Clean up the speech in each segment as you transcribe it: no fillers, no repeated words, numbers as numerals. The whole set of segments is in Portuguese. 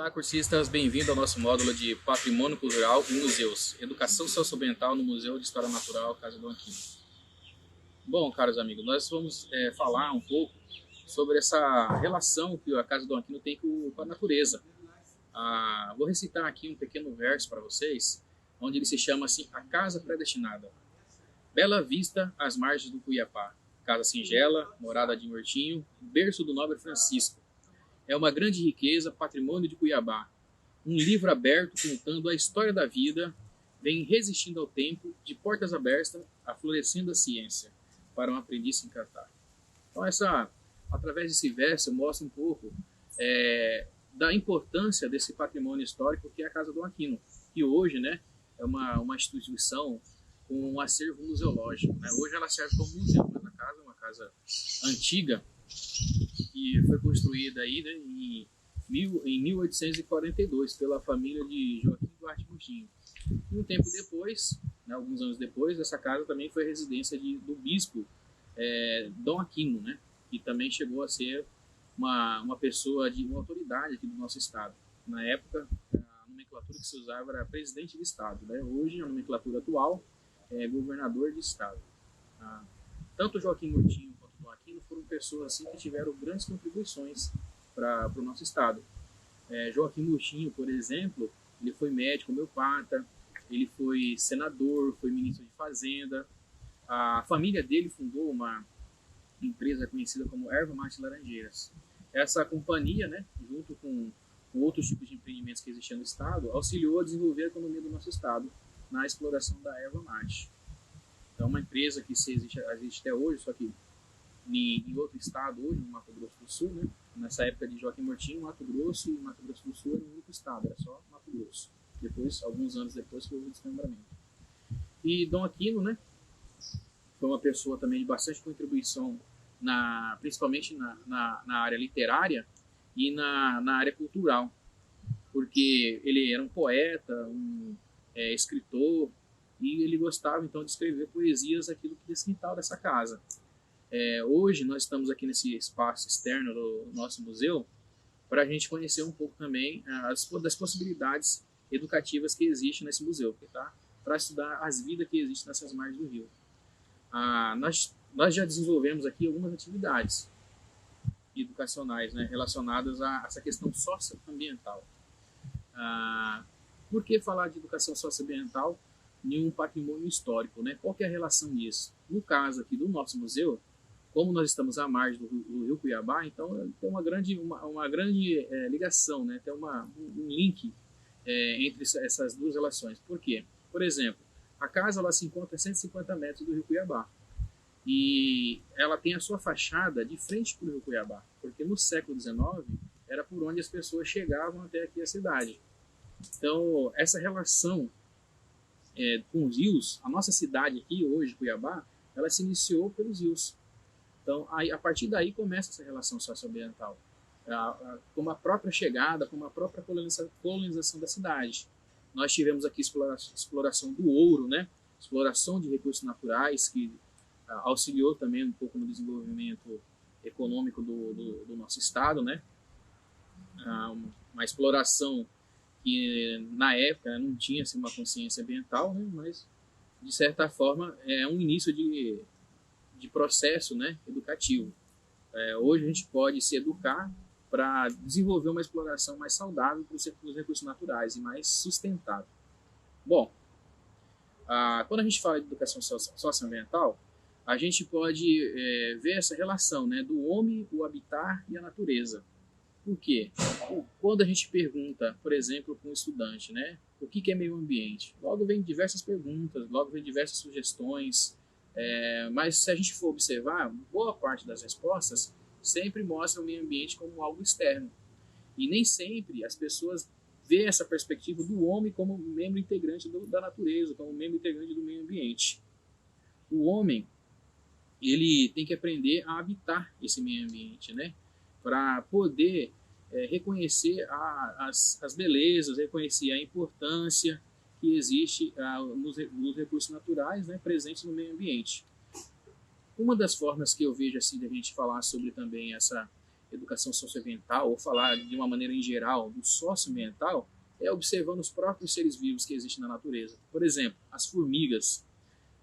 Olá, cursistas, bem-vindo ao nosso módulo de Patrimônio Cultural e Museus, Educação Socioambiental no Museu de História Natural Casa Dom Aquino. Bom, caros amigos, nós vamos falar um pouco sobre essa relação que a Casa Dom Aquino tem com a natureza. Vou recitar aqui um pequeno verso para vocês, onde ele se chama assim, A Casa Predestinada. Bela vista às margens do Cuiapá, casa singela, morada de Mortinho, berço do nobre Francisco. É uma grande riqueza, patrimônio de Cuiabá. Um livro aberto contando a história da vida, vem resistindo ao tempo, de portas abertas, aflorescendo a ciência, para um aprendiz se encantar. Então, através desse verso, eu mostro um pouco da importância desse patrimônio histórico que é a Casa Dom Aquino, que hoje é uma instituição com um acervo museológico. Hoje ela serve como museu, mas a casa é uma casa antiga, que foi construída aí, em 1842 pela família de Joaquim Duarte Murtinho. E um tempo depois, alguns anos depois, essa casa também foi residência do bispo Dom Aquino, que também chegou a ser uma pessoa de uma autoridade aqui do nosso estado. Na época, a nomenclatura que se usava era presidente de estado. Hoje, a nomenclatura atual é governador de estado. Tanto Joaquim Murtinho quanto Dom Aquino foram pessoas assim que tiveram grandes contribuições para o nosso estado. Joaquim Murtinho, por exemplo, ele foi médico homeopata, ele foi senador, foi ministro de fazenda. A família dele fundou uma empresa conhecida como Erva Mate Laranjeiras. Essa companhia, junto com outros tipos de empreendimentos que existiam no estado, auxiliou a desenvolver a economia do nosso estado na exploração da erva mate. Então, uma empresa que existe até hoje, só que em outro estado hoje, no Mato Grosso do Sul, nessa época de Joaquim Murtinho, Mato Grosso e Mato Grosso do Sul era um único estado, era só Mato Grosso. Depois, alguns anos depois, houve o desmembramento. E Dom Aquino, foi uma pessoa também de bastante contribuição, principalmente na área literária e na área cultural, porque ele era um poeta, escritor, e ele gostava então de escrever poesias aquilo que desquintava dessa casa. Hoje nós estamos aqui nesse espaço externo do nosso museu para a gente conhecer um pouco também das possibilidades educativas que existem nesse museu, para estudar as vidas que existem nessas margens do rio. Nós já desenvolvemos aqui algumas atividades educacionais relacionadas a essa questão socioambiental. Por que falar de educação socioambiental em um patrimônio histórico? Qual que é a relação disso? No caso aqui do nosso museu, como nós estamos à margem do rio Cuiabá, então tem uma grande ligação, tem um link entre essas duas relações. Por quê? Por exemplo, a casa ela se encontra a 150 metros do rio Cuiabá e ela tem a sua fachada de frente para o rio Cuiabá, porque no século XIX era por onde as pessoas chegavam até aqui a cidade. Então, essa relação com os rios, a nossa cidade aqui hoje, Cuiabá, ela se iniciou pelos rios. Então, a partir daí começa essa relação socioambiental, com a própria chegada, com a própria colonização da cidade. Nós tivemos aqui exploração do ouro, exploração de recursos naturais, que auxiliou também um pouco no desenvolvimento econômico do nosso estado, uma exploração que na época não tinha uma consciência ambiental, mas de certa forma é um início de processo educativo. Hoje a gente pode se educar para desenvolver uma exploração mais saudável para os recursos naturais e mais sustentável. Bom, quando a gente fala de educação socioambiental, a gente pode ver essa relação do homem, o habitat e a natureza. Por quê? Quando a gente pergunta, por exemplo, para um estudante, o que é meio ambiente? Logo vem diversas perguntas, logo vem diversas sugestões, mas se a gente for observar, boa parte das respostas sempre mostra o meio ambiente como algo externo. E nem sempre as pessoas veem essa perspectiva do homem como membro integrante da natureza, como membro integrante do meio ambiente. O homem, ele tem que aprender a habitar esse meio ambiente, para poder reconhecer as belezas, reconhecer a importância que existe nos recursos naturais presentes no meio ambiente. Uma das formas que eu vejo assim de a gente falar sobre também educação socioambiental, ou falar de uma maneira em geral do socioambiental, é observando os próprios seres vivos que existem na natureza. Por exemplo, as formigas.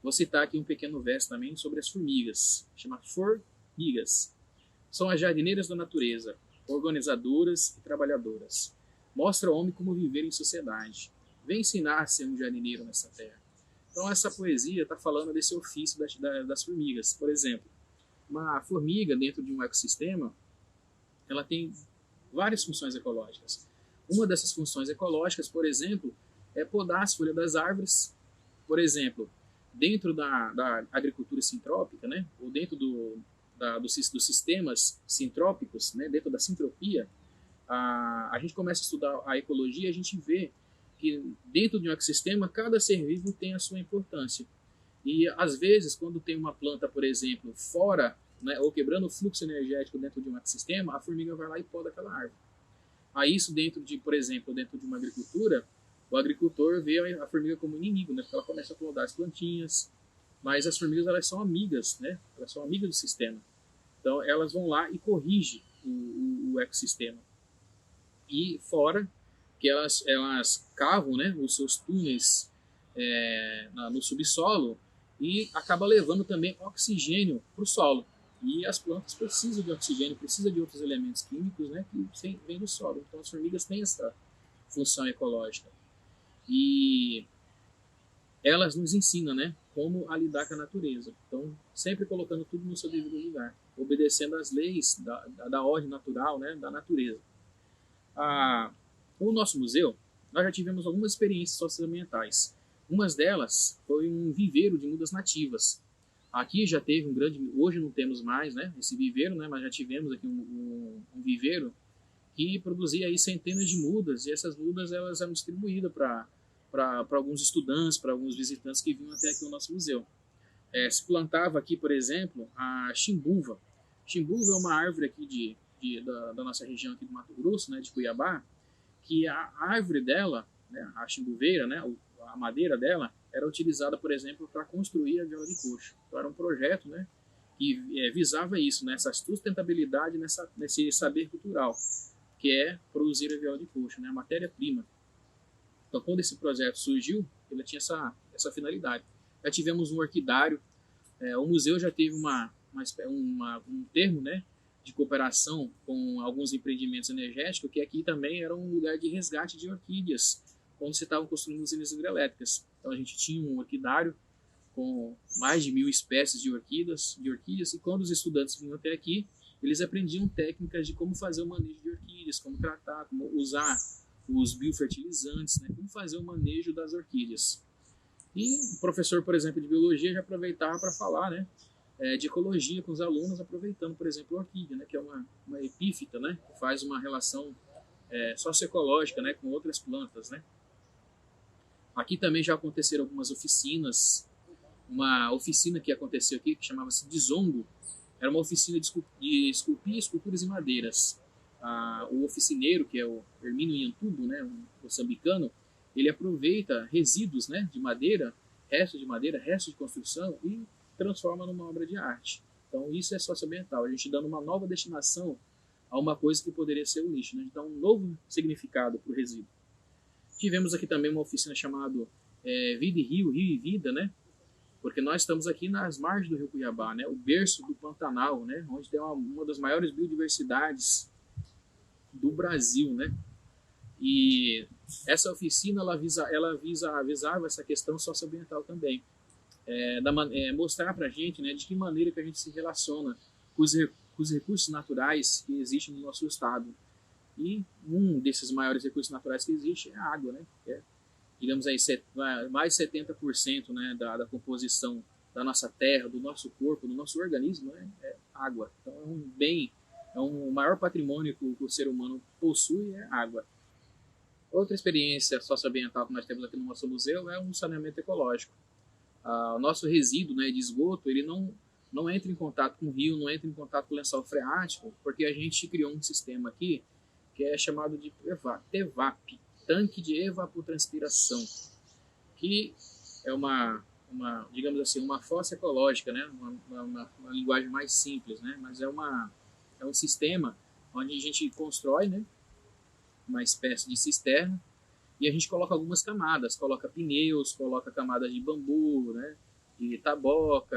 Vou citar aqui um pequeno verso também sobre as formigas, chama Formigas. São as jardineiras da natureza, organizadoras e trabalhadoras. Mostra ao homem como viver em sociedade. Vem ensinar a ser um jardineiro nessa terra. Então essa poesia está falando desse ofício das formigas. Por exemplo, uma formiga dentro de um ecossistema, ela tem várias funções ecológicas. Uma dessas funções ecológicas, por exemplo, é podar as folhas das árvores. Por exemplo, dentro da agricultura sintrópica, né, ou dentro dos sistemas sintrópicos, né, dentro da sintropia, a gente começa a estudar a ecologia e a gente vê que dentro de um ecossistema, cada ser vivo tem a sua importância. E, às vezes, quando tem uma planta, por exemplo, fora, né, ou quebrando o fluxo energético dentro de um ecossistema, a formiga vai lá e poda aquela árvore. Aí isso dentro de, por exemplo, dentro de uma agricultura, o agricultor vê a formiga como inimigo, né, porque ela começa a podar as plantinhas, mas as formigas, elas são amigas, né, elas são amigas do sistema. Então, elas vão lá e corrigem o ecossistema. E fora que elas cavam, né, os seus túneis no subsolo e acaba levando também oxigênio para o solo. E as plantas precisam de oxigênio, precisam de outros elementos químicos, né, que vêm do solo. Então as formigas têm essa função ecológica. E elas nos ensinam, né, como a lidar com a natureza. Então, sempre colocando tudo no seu devido lugar, obedecendo às leis da ordem natural, né, da natureza. O nosso museu, nós já tivemos algumas experiências socioambientais. Uma delas foi um viveiro de mudas nativas. Aqui já teve um grande, hoje não temos mais, né, esse viveiro, né, mas já tivemos aqui um viveiro que produzia aí centenas de mudas, e essas mudas elas eram distribuídas para alguns estudantes, para alguns visitantes que vinham até aqui no nosso museu. Se plantava aqui, por exemplo, a chimbuva. Chimbuva é uma árvore aqui da nossa região aqui do Mato Grosso, né, de Cuiabá, que a árvore dela, né, a chimbuveira, né, a madeira dela, era utilizada, por exemplo, para construir a viola de coxo. Então era um projeto, né, que visava isso, né, essa sustentabilidade nesse saber cultural, que é produzir a viola de coxo, né, a matéria-prima. Então, quando esse projeto surgiu, ele tinha essa finalidade. Já tivemos um orquidário, o museu já teve um termo, né, de cooperação com alguns empreendimentos energéticos, que aqui também era um lugar de resgate de orquídeas, quando se estavam construindo usinas hidrelétricas. Então a gente tinha um orquidário com mais de 1000 espécies de orquídeas, e quando os estudantes vinham até aqui, eles aprendiam técnicas de como fazer o manejo de orquídeas, como tratar, como usar os biofertilizantes, né, como fazer o manejo das orquídeas. E o professor, por exemplo, de biologia já aproveitava para falar, né, de ecologia com os alunos, aproveitando, por exemplo, a orquídea, né, que é uma epífita, né, que faz uma relação socioecológica, né, com outras plantas, né. Aqui também já aconteceram algumas oficinas. Uma oficina que aconteceu aqui, que chamava-se de Zongo, era uma oficina de esculpir esculturas em madeiras. O oficineiro, que é o Hermínio Iantubo, né, um moçambicano, ele aproveita resíduos, né, de madeira, restos de construção, e transforma numa obra de arte. Então isso é socioambiental, a gente dando uma nova destinação a uma coisa que poderia ser o lixo, né? A gente dá um novo significado para o resíduo. Tivemos aqui também uma oficina chamada Vida e Rio e Vida, né? Porque nós estamos aqui nas margens do Rio Cuiabá, né? O berço do Pantanal, né? Onde tem uma das maiores biodiversidades do Brasil, né? E essa oficina ela visava essa questão socioambiental também, mostrar para a gente, né, de que maneira que a gente se relaciona com os recursos naturais que existem no nosso estado. E um desses maiores recursos naturais que existe é a água, né? Digamos aí, mais de 70%, né, da composição da nossa terra, do nosso corpo, do nosso organismo, né, é água. Então é um bem, o maior patrimônio que o ser humano possui é água. Outra experiência socioambiental que nós temos aqui no nosso museu é um saneamento ecológico. O nosso resíduo, né, de esgoto, ele não entra em contato com o rio, não entra em contato com o lençol freático, porque a gente criou um sistema aqui que é chamado de TEVAP, tanque de evapotranspiração, que é digamos assim, uma fossa ecológica, né, uma linguagem mais simples, né, mas é um sistema onde a gente constrói, né, uma espécie de cisterna, e a gente coloca algumas camadas, coloca pneus, coloca camadas de bambu, né, de taboca,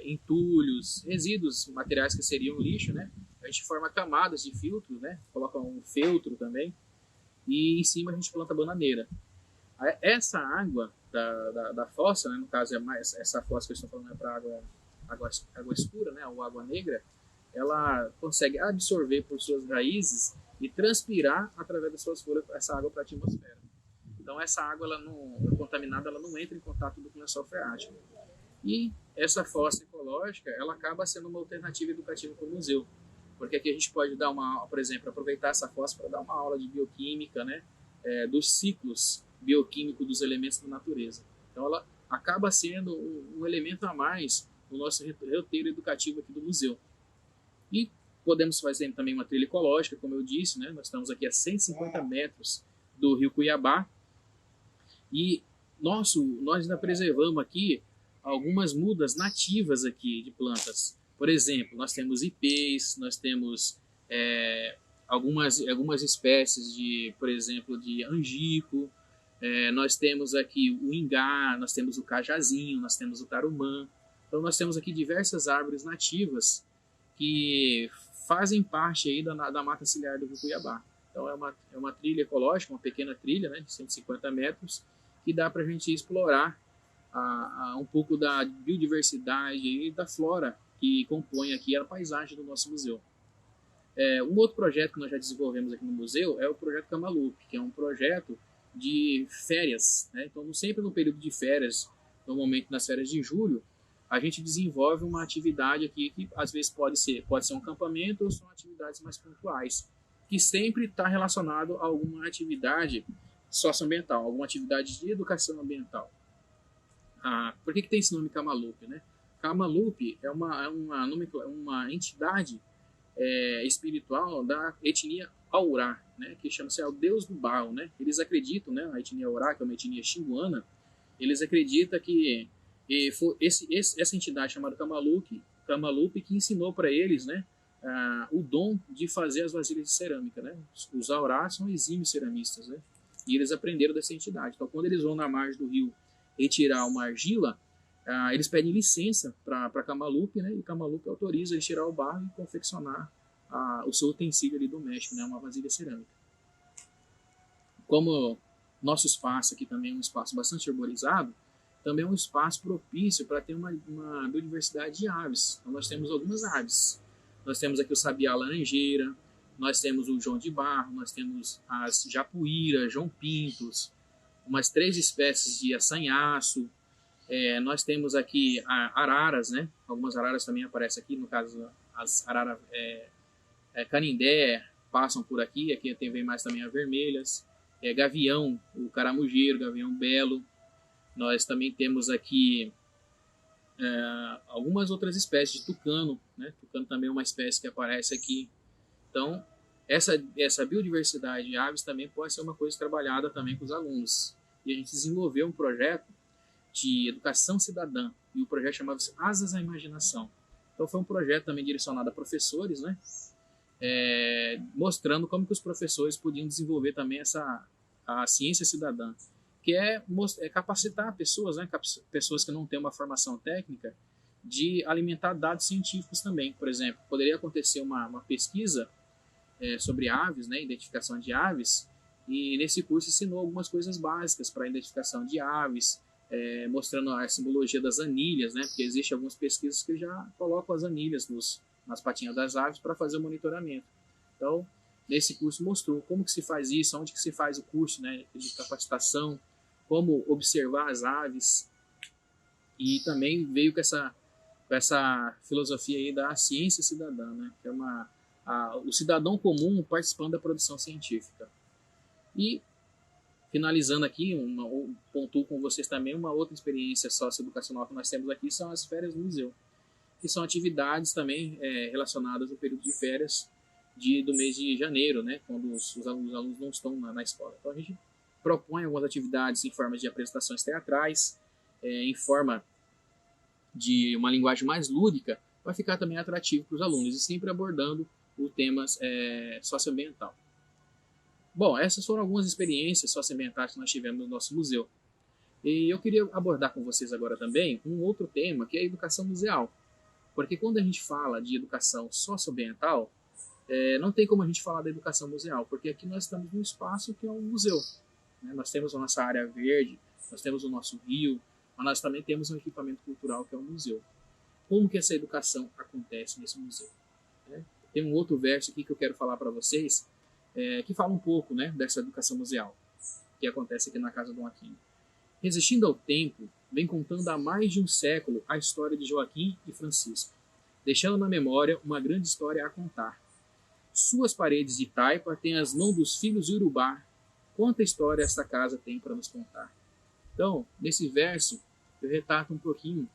entulhos, resíduos, materiais que seriam lixo, né, a gente forma camadas de filtro, né, coloca um feltro também, e em cima a gente planta bananeira. Essa água da fossa, né, no caso é mais essa fossa que eu estou falando é para água escura, né, ou água negra, ela consegue absorver por suas raízes e transpirar através das suas folhas essa água para a atmosfera. Então essa água ela não, contaminada, ela não entra em contato com o lençol freático. E essa fossa ecológica, ela acaba sendo uma alternativa educativa para o museu, porque aqui a gente pode dar por exemplo, aproveitar essa fossa para dar uma aula de bioquímica, né, dos ciclos bioquímicos dos elementos da natureza. Então ela acaba sendo um elemento a mais no nosso roteiro educativo aqui do museu. E podemos fazer também uma trilha ecológica, como eu disse, né? Nós estamos aqui a 150 metros do rio Cuiabá e nós ainda preservamos aqui algumas mudas nativas aqui de plantas. Por exemplo, nós temos ipês, nós temos algumas espécies de, por exemplo, de angico, nós temos aqui o ingá, nós temos o cajazinho, nós temos o tarumã. Então nós temos aqui diversas árvores nativas que fazem parte aí da mata ciliar do rio Cuiabá. Então é uma trilha ecológica, uma pequena trilha, né, de 150 metros, que dá para a gente explorar um pouco da biodiversidade e da flora que compõe aqui a paisagem do nosso museu. Um outro projeto que nós já desenvolvemos aqui no museu é o projeto Camalupe, que é um projeto de férias, né? Então sempre no período de férias, normalmente nas férias de julho, a gente desenvolve uma atividade aqui que às vezes pode ser um acampamento ou são atividades mais pontuais, que sempre está relacionado a alguma atividade socioambiental, alguma atividade de educação ambiental. Por que tem esse nome Camalupe, né? Camalupe é uma entidade espiritual da etnia Aurá, né? Que chama-se o Deus do Barro, né? Eles acreditam, né? A etnia Aurá, que é uma etnia xinguana, eles acreditam que essa entidade chamada Camalupe que ensinou para eles, né, o dom de fazer as vasilhas de cerâmica, né? Os Aurá são exímios ceramistas, né? E eles aprenderam dessa entidade. Então, quando eles vão na margem do rio retirar uma argila, eles pedem licença para Camalupe, né? E Camalupe autoriza eles tirar o barro e confeccionar o seu utensílio ali doméstico, né? Uma vasilha cerâmica. Como nosso espaço aqui também é um espaço bastante arborizado, também é um espaço propício para ter uma biodiversidade de aves. Então, nós temos algumas aves. Nós temos aqui o sabiá laranjeira, nós temos o joão de barro, nós temos as japuíras, joão pintos, umas 3 espécies de assanhaço. Nós temos aqui araras, né? Algumas araras também aparecem aqui, no caso as araras canindé passam por aqui vem mais também as vermelhas. Gavião, o caramujeiro, gavião belo. Nós também temos aqui algumas outras espécies de tucano, né? Tucano também é uma espécie que aparece aqui. Então, essa biodiversidade de aves também pode ser uma coisa trabalhada também com os alunos. E a gente desenvolveu um projeto de educação cidadã, e o projeto chamava-se Asas à Imaginação. Então foi um projeto também direcionado a professores, né? Mostrando como que os professores podiam desenvolver também a ciência cidadã, que é capacitar pessoas, né? Pessoas que não têm uma formação técnica, de alimentar dados científicos também. Por exemplo, poderia acontecer uma pesquisa sobre aves, né? Identificação de aves, e nesse curso ensinou algumas coisas básicas para a identificação de aves, mostrando a simbologia das anilhas, né? Porque existem algumas pesquisas que já colocam as anilhas nas patinhas das aves para fazer o monitoramento. Então, nesse curso mostrou como que se faz isso, onde que se faz o curso, né, de capacitação, como observar as aves, e também veio com essa filosofia aí da ciência cidadã, né, que é o cidadão comum participando da produção científica. E finalizando aqui, pontuo com vocês também uma outra experiência socioeducacional que nós temos aqui, são as férias do museu, que são atividades também relacionadas ao período de férias do mês de janeiro, né, quando os alunos não estão na escola. Então a gente propõe algumas atividades em forma de apresentações teatrais, em forma de uma linguagem mais lúdica, para ficar também atrativo para os alunos, e sempre abordando o tema socioambiental. Bom, essas foram algumas experiências socioambientais que nós tivemos no nosso museu. E eu queria abordar com vocês agora também um outro tema, que é a educação museal. Porque quando a gente fala de educação socioambiental, não tem como a gente falar da educação museal, porque aqui nós estamos num espaço que é um museu. Né? Nós temos a nossa área verde, nós temos o nosso rio, mas nós também temos um equipamento cultural que é o museu. Como que essa educação acontece nesse museu? Né? Tem um outro verso aqui que eu quero falar para vocês, que fala um pouco, né, dessa educação museal, que acontece aqui na casa do Aquino. Resistindo ao tempo, vem contando há mais de um século a história de Joaquim e Francisco, deixando na memória uma grande história a contar. Suas paredes de taipa têm as mãos dos filhos de Urubá. Quanta história esta casa tem para nos contar. Então, nesse verso, eu retrato um pouquinho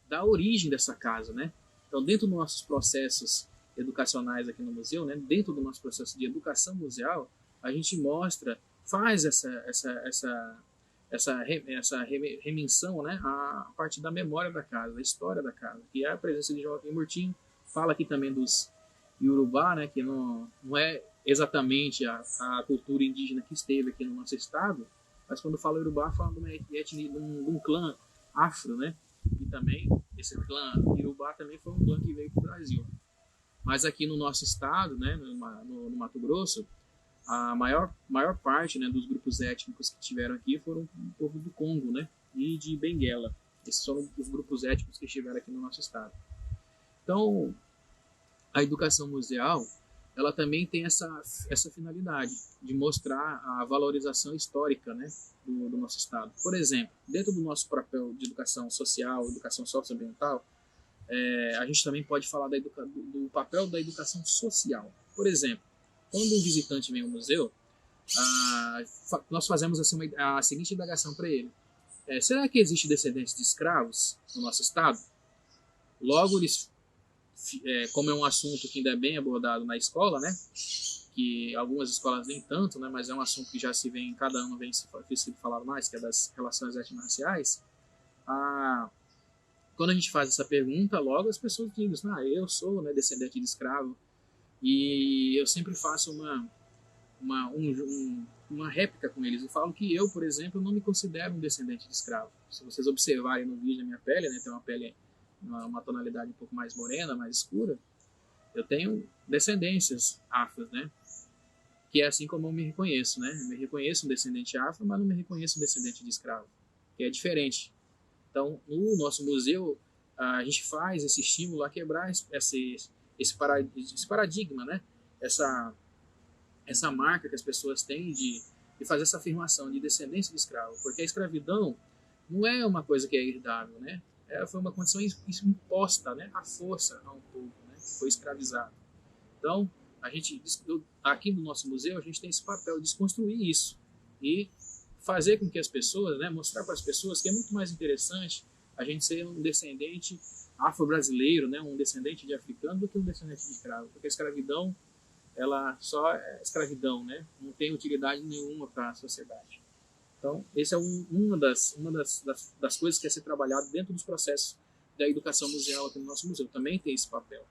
da origem dessa casa, né? Então, dentro dos nossos processos educacionais aqui no museu, né? Dentro do nosso processo de educação museal, a gente mostra, faz essa remensão, né? A partir da memória da casa, da história da casa, que é a presença de Joaquim Murtinho. Fala aqui também dos Iorubá, né? Que não é exatamente a cultura indígena que esteve aqui no nosso estado, mas quando fala Iorubá, fala de uma etnia, de um clã afro, né? E também, esse clã Iorubá também foi um clã que veio para o Brasil. Mas aqui no nosso estado, né, no Mato Grosso, a maior parte, né, dos grupos étnicos que tiveram aqui foram o povo do Congo, né, e de Benguela. Esses foram os grupos étnicos que estiveram aqui no nosso estado. Então, a educação museal, ela também tem essa finalidade de mostrar a valorização histórica, né, do nosso estado. Por exemplo, dentro do nosso papel de educação social, educação socioambiental, a gente também pode falar do papel da educação social. Por exemplo, quando um visitante vem ao museu, nós fazemos assim, a seguinte indagação para ele. Será que existe descendentes de escravos no nosso estado? Logo, eles, como é um assunto que ainda é bem abordado na escola, né, que algumas escolas nem tanto, né, mas é um assunto que já se vem, cada ano vem se falar mais, que é das relações étnico-raciais, quando a gente faz essa pergunta, logo as pessoas dizem, eu sou, né, descendente de escravo, e eu sempre faço uma réplica com eles. Eu falo que eu, por exemplo, não me considero um descendente de escravo. Se vocês observarem no vídeo a minha pele, né, tem uma pele, uma tonalidade um pouco mais morena, mais escura, eu tenho descendências afros, né, que é assim como eu me reconheço, né, eu me reconheço um descendente afro, mas não me reconheço um descendente de escravo, que é diferente. Então, no nosso museu, a gente faz esse estímulo a quebrar esse paradigma, né? Essa marca que as pessoas têm de fazer essa afirmação de descendência de escravo, porque a escravidão não é uma coisa que é herdável, né? Ela foi uma condição imposta, né? À força a um povo, né? Que foi escravizado. Então, aqui no nosso museu, a gente tem esse papel de desconstruir isso e fazer com que as pessoas, né, mostrar para as pessoas que é muito mais interessante a gente ser um descendente afro-brasileiro, né, um descendente de africano, do que um descendente de escravo, porque a escravidão, ela só é escravidão, né, não tem utilidade nenhuma para a sociedade. Então, esse é uma das coisas que é ser trabalhado dentro dos processos da educação museal aqui no nosso museu, também tem esse papel.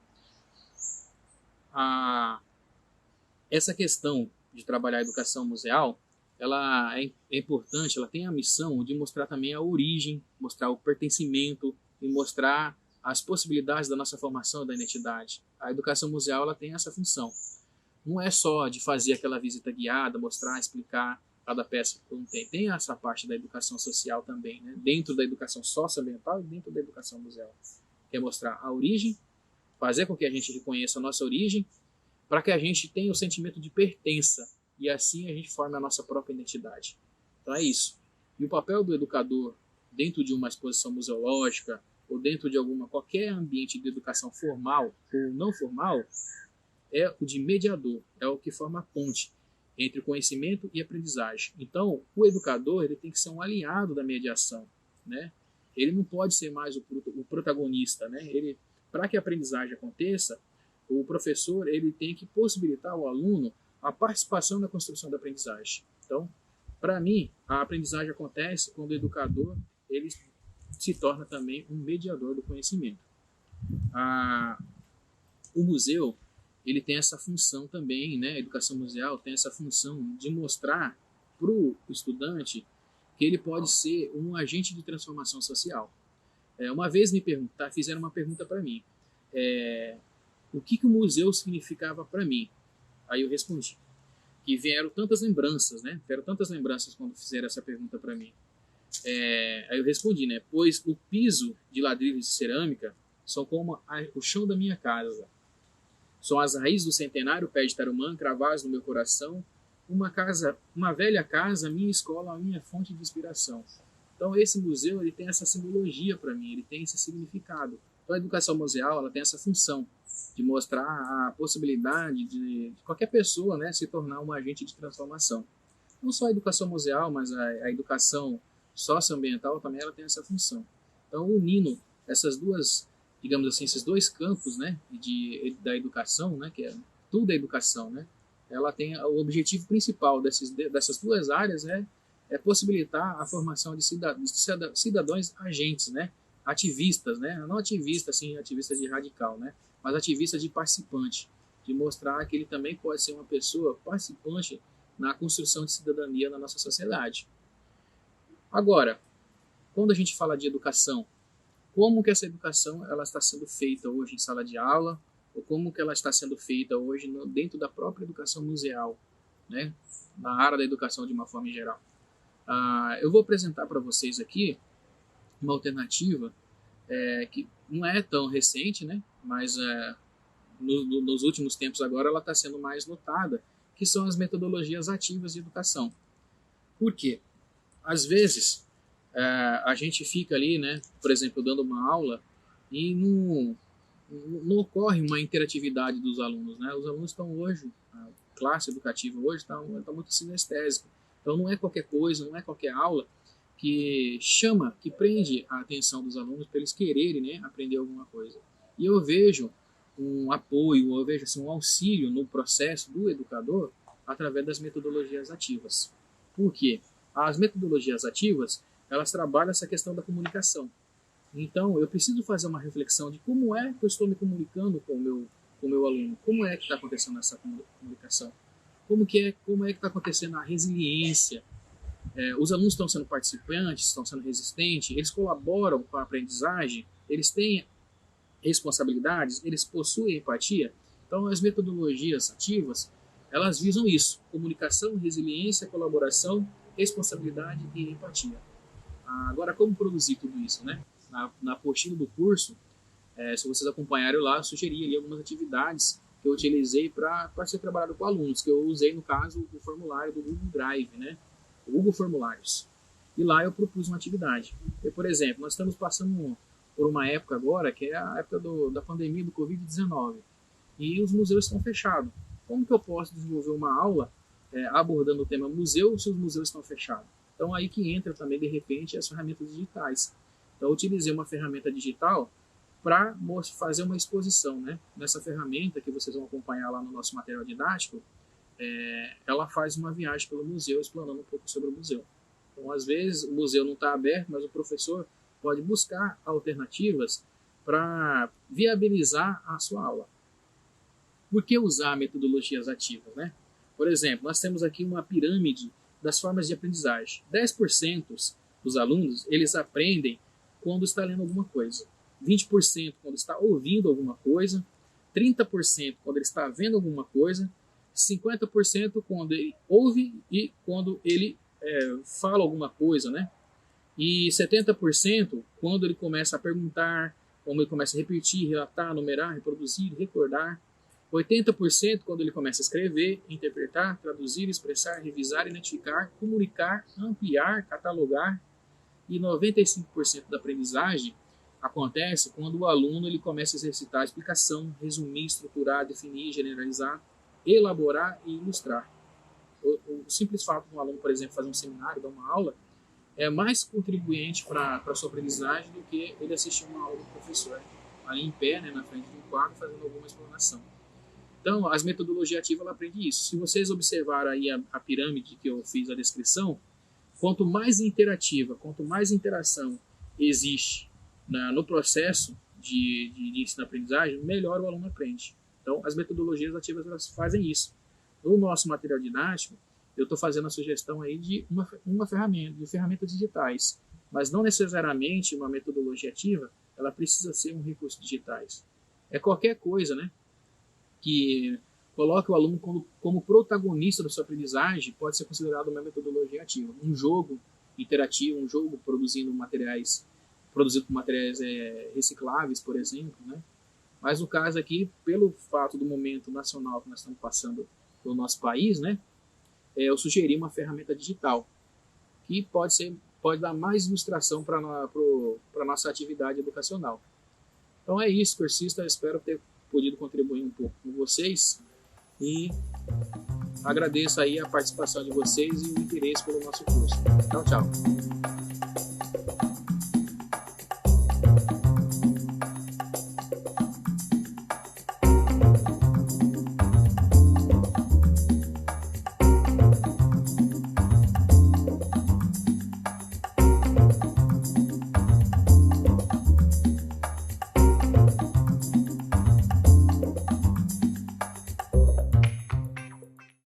Essa questão de trabalhar a educação museal, ela é importante, ela tem a missão de mostrar também a origem, mostrar o pertencimento e mostrar as possibilidades da nossa formação da identidade. A educação museal, ela tem essa função. Não é só de fazer aquela visita guiada, mostrar, explicar cada peça que contém. Tem essa parte da educação social também, né? Dentro da educação socioambiental e dentro da educação museal. Que é mostrar a origem, fazer com que a gente reconheça a nossa origem, para que a gente tenha o sentimento de pertença, e assim a gente forma a nossa própria identidade. Então é isso. E o papel do educador dentro de uma exposição museológica ou dentro de qualquer ambiente de educação formal ou não formal é o de mediador, é o que forma a ponte entre o conhecimento e a aprendizagem. Então, o educador ele tem que ser um aliado da mediação, né? Ele não pode ser mais o protagonista, né? Para que a aprendizagem aconteça, o professor ele tem que possibilitar ao aluno a participação na construção da aprendizagem. Então, para mim, a aprendizagem acontece quando o educador ele se torna também um mediador do conhecimento. o museu, ele tem essa função também, né? A educação museal tem essa função de mostrar para o estudante que ele pode ser um agente de transformação social. Uma vez fizeram uma pergunta para mim, o que o museu significava para mim? Aí eu respondi que vieram tantas lembranças, né? Vieram tantas lembranças quando fizeram essa pergunta para mim. Aí eu respondi, né? Pois o piso de ladrilhos de cerâmica são como o chão da minha casa. São as raízes do centenário, pé de Tarumã, cravados no meu coração. Uma velha casa, minha escola, a minha fonte de inspiração. Então esse museu ele tem essa simbologia para mim, ele tem esse significado. Então a educação museal ela tem essa função de mostrar a possibilidade de qualquer pessoa, né, se tornar um agente de transformação. Não só a educação museal, mas a educação socioambiental também ela tem essa função. Então unindo essas duas, digamos assim, esses dois campos, né, da educação, né, que é tudo a educação, né, ela tem o objetivo principal dessas duas áreas é possibilitar a formação de cidadãos agentes, né, ativistas, né, não ativista assim, ativista de radical, né, mas ativista de participante, de mostrar que ele também pode ser uma pessoa participante na construção de cidadania na nossa sociedade. Agora, quando a gente fala de educação, como que essa educação ela está sendo feita hoje em sala de aula, ou como que ela está sendo feita hoje dentro da própria educação museal, né? Na área da educação de uma forma geral. Eu vou apresentar para vocês aqui uma alternativa que não é tão recente, né? Mas nos últimos tempos agora ela está sendo mais notada, que são as metodologias ativas de educação. Por quê? Às vezes a gente fica ali, né, por exemplo, dando uma aula e não ocorre uma interatividade dos alunos, né? Os alunos estão hoje, a classe educativa hoje está muito sinestésica. Então não é qualquer coisa, não é qualquer aula que prende a atenção dos alunos para eles quererem, né, aprender alguma coisa. E eu vejo um apoio, eu vejo assim, um auxílio no processo do educador através das metodologias ativas. Por quê? As metodologias ativas, elas trabalham essa questão da comunicação. Então, eu preciso fazer uma reflexão de como é que eu estou me comunicando com o meu aluno, como é que está acontecendo essa comunicação, como que está acontecendo a resiliência. Os alunos estão sendo participantes, estão sendo resistentes, eles colaboram com a aprendizagem, eles têm responsabilidades, eles possuem empatia. Então, as metodologias ativas, elas visam isso: comunicação, resiliência, colaboração, responsabilidade e empatia. Agora, como produzir tudo isso, né? Na apostila do curso, se vocês acompanharem lá, eu sugeri ali algumas atividades que eu utilizei para ser trabalhado com alunos, que eu usei, no caso, o formulário do Google Drive, né? O Google Formulários. E lá eu propus uma atividade. Por exemplo, nós estamos passando por uma época agora, que é a época da pandemia do Covid-19, e os museus estão fechados. Como que eu posso desenvolver uma aula abordando o tema museu se os museus estão fechados? Então aí que entra também, de repente, as ferramentas digitais. Então eu utilizei uma ferramenta digital para fazer uma exposição, né? Nessa ferramenta que vocês vão acompanhar lá no nosso material didático, ela faz uma viagem pelo museu, explanando um pouco sobre o museu. Então, às vezes, o museu não está aberto, mas o professor pode buscar alternativas para viabilizar a sua aula. Por que usar metodologias ativas, né? Por exemplo, nós temos aqui uma pirâmide das formas de aprendizagem. 10% dos alunos, eles aprendem quando está lendo alguma coisa. 20% quando está ouvindo alguma coisa. 30% quando ele está vendo alguma coisa. 50% quando ele ouve e quando ele fala alguma coisa, né? E 70% quando ele começa a perguntar, quando ele começa a repetir, relatar, numerar, reproduzir, recordar. 80% quando ele começa a escrever, interpretar, traduzir, expressar, revisar, identificar, comunicar, ampliar, catalogar. E 95% da aprendizagem acontece quando o aluno ele começa a exercitar a explicação, resumir, estruturar, definir, generalizar, elaborar e ilustrar. O simples fato de um aluno, por exemplo, fazer um seminário, dar uma aula, é mais contribuinte para a sua aprendizagem do que ele assistir uma aula do professor, ali em pé, né, na frente de um quadro, fazendo alguma explanação. Então, as metodologias ativas, ela aprende isso. Se vocês observarem aí a pirâmide que eu fiz a descrição, quanto mais interativa, quanto mais interação existe no processo de ensino-aprendizagem, melhor o aluno aprende. Então, as metodologias ativas elas fazem isso. No nosso material didático, eu estou fazendo a sugestão aí de uma ferramenta, de ferramentas digitais, mas não necessariamente uma metodologia ativa, ela precisa ser um recurso digitais. É qualquer coisa, né, que coloque o aluno como protagonista da sua aprendizagem, pode ser considerado uma metodologia ativa. Um jogo interativo, um jogo produzido com materiais recicláveis, por exemplo, né? Mas no caso aqui, pelo fato do momento nacional que nós estamos passando no nosso país, né, eu sugeri uma ferramenta digital que pode dar mais ilustração para a nossa atividade educacional. Então é isso, cursista, espero ter podido contribuir um pouco com vocês e agradeço aí a participação de vocês e o interesse pelo nosso curso. Tchau, tchau.